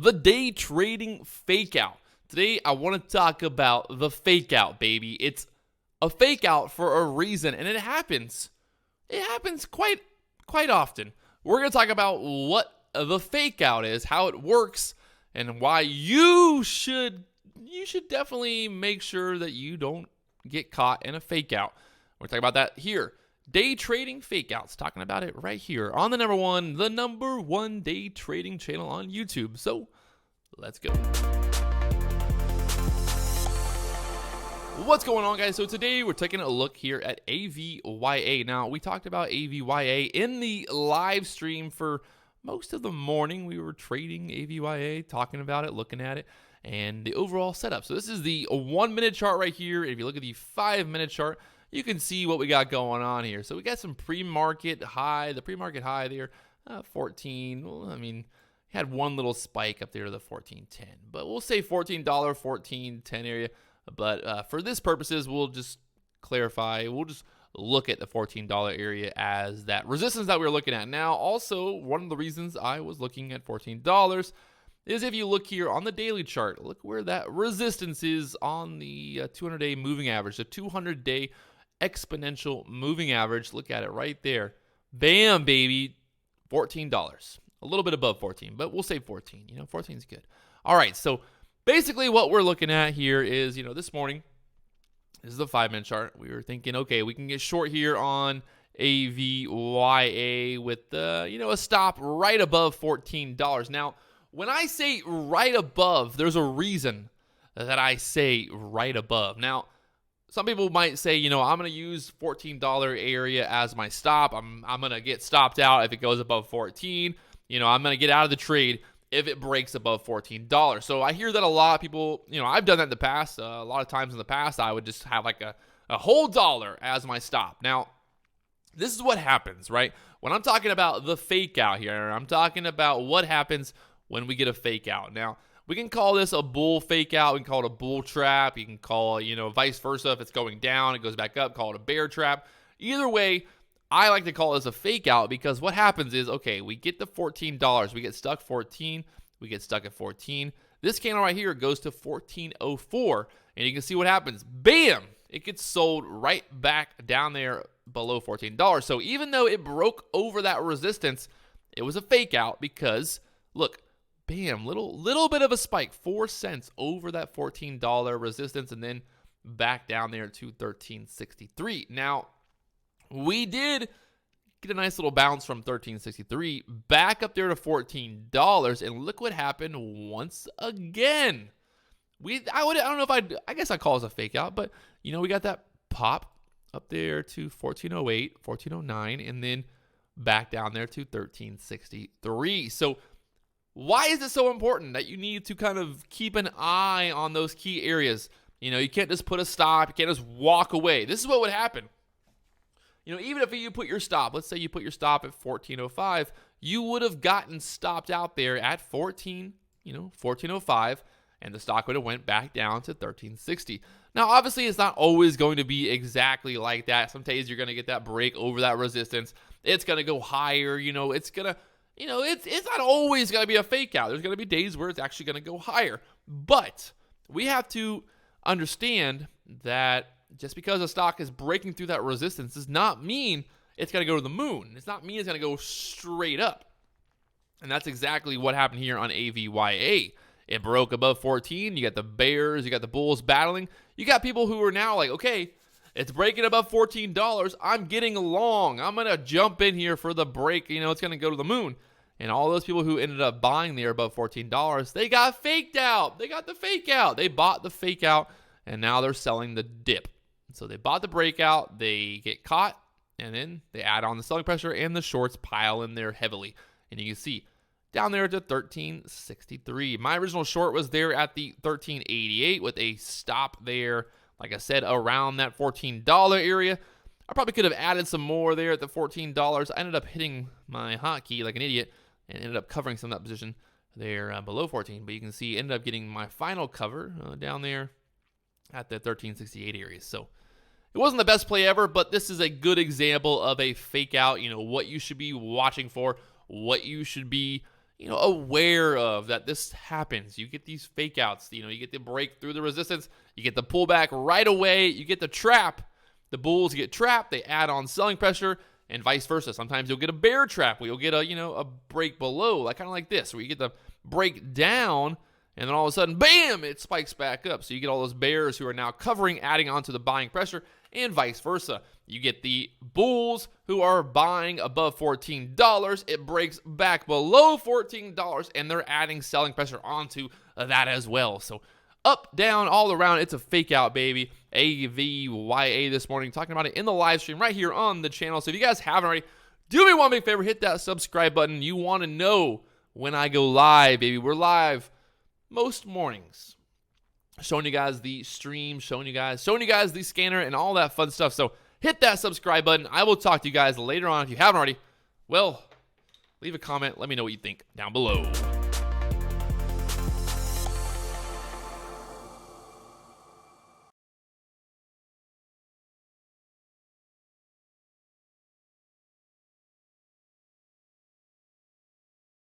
the day trading fake out. Today, I want to talk about the fake out, baby. It's a fake out for a reason, and it happens. It happens quite often. We're going to talk about what the fake out is, how it works, and why you should definitely make sure that you don't get caught in a fake out. We're talking about that here. Day trading fake outs, talking about it right here on the number one day trading channel on YouTube. So let's go. What's going on, guys? So today we're taking a look here at AVYA. Now, we talked about AVYA in the live stream for most of the morning. We were trading AVYA, talking about it, looking at it, and the overall setup. So this is the 1 minute chart right here. If you look at the 5 minute chart, you can see what we got going on here. So we got some pre-market high. The pre-market high there, 14. Well, I mean, had one little spike up there to the 14.10, but we'll say $14, 14.10 area. But for this purposes, we'll just clarify. We'll just look at the $14 area as that resistance that we're looking at. Now, also, one of the reasons I was looking at $14 is if you look here on the daily chart, look where that resistance is on the 200-day moving average, the 200-day exponential moving average. Look at it right there. Bam, baby, $14. A little bit above 14, but we'll say 14. 14 is good. All right, so basically what we're looking at here is, this morning, this is the 5 minute chart. We were thinking, okay, we can get short here on AVYA with, a stop right above $14. Now, when I say right above, there's a reason that I say right above. Now, some people might say, I'm going to use $14 area as my stop. I'm going to get stopped out if it goes above 14. I'm going to get out of the trade if it breaks above $14. So I hear that a lot of people, I've done that in the past. A lot of times in the past, I would just have like a whole dollar as my stop. Now, this is what happens, right? When I'm talking about the fake out here, I'm talking about what happens when we get a fake out. Now, we can call this a bull fake out. We can call it a bull trap. You can call it, vice versa. If it's going down, it goes back up, call it a bear trap. Either way, I like to call this a fake out because what happens is, okay, we get the $14. We get stuck 14. We get stuck at 14. This candle right here goes to 14.04. And you can see what happens. Bam! It gets sold right back down there below $14. So even though it broke over that resistance, it was a fake out because, look, bam, little bit of a spike, 4 cents over that $14 resistance, and then back down there to $13.63. Now, we did get a nice little bounce from $13.63 back up there to $14, and look what happened once again. I guess I'd call this a fake out, but we got that pop up there to $14.08, $14.09, and then back down there to $13.63. So why is it so important that you need to kind of keep an eye on those key areas? You can't just put a stop. You can't just walk away. This is what would happen. Even if you put your stop, let's say you put your stop at 14.05, you would have gotten stopped out there at 14.05, and the stock would have went back down to 13.60. Now, obviously, it's not always going to be exactly like that. Some days you're going to get that break over that resistance. It's going to go higher. It's going to, it's not always going to be a fake out. There's going to be days where it's actually going to go higher. But we have to understand that just because a stock is breaking through that resistance does not mean it's going to go to the moon. It's not mean it's going to go straight up. And that's exactly what happened here on AVYA. It broke above 14. You got the bears, you got the bulls battling. You got people who are now like, okay, it's breaking above $14. I'm getting long. I'm going to jump in here for the break. It's going to go to the moon. And all those people who ended up buying there above $14, they got faked out. They got the fake out. They bought the fake out, and now they're selling the dip. So they bought the breakout, they get caught, and then they add on the selling pressure, and the shorts pile in there heavily. And you can see down there to $13.63. My original short was there at the $13.88 with a stop there, like I said, around that $14 area. I probably could have added some more there at the $14. I ended up hitting my hotkey like an idiot and ended up covering some of that position there below 14. But you can see ended up getting my final cover down there at the 13.68 area. So it wasn't the best play ever, but this is a good example of a fake out, what you should be watching for, what you should be, aware of that this happens. You get these fake outs, you get the break through the resistance, you get the pullback right away, you get the trap. The bulls get trapped, they add on selling pressure, and vice versa. Sometimes you'll get a bear trap where you'll get a break below, kind of like this, where you get the break down, and then all of a sudden, bam, it spikes back up. So you get all those bears who are now covering, adding on to the buying pressure, and vice versa. You get the bulls who are buying above $14. It breaks back below $14, and they're adding selling pressure onto that as well. So up, down, all around, it's a fake out, baby. AVYA this morning, talking about it in the live stream right here on the channel. So if you guys haven't already, do me one big favor, hit that subscribe button. You want to know when I go live, baby. We're live most mornings, showing you guys the stream, showing you guys the scanner and all that fun stuff. So hit that subscribe button. I will talk to you guys later on. If you haven't already, well, leave a comment. Let me know what you think down below.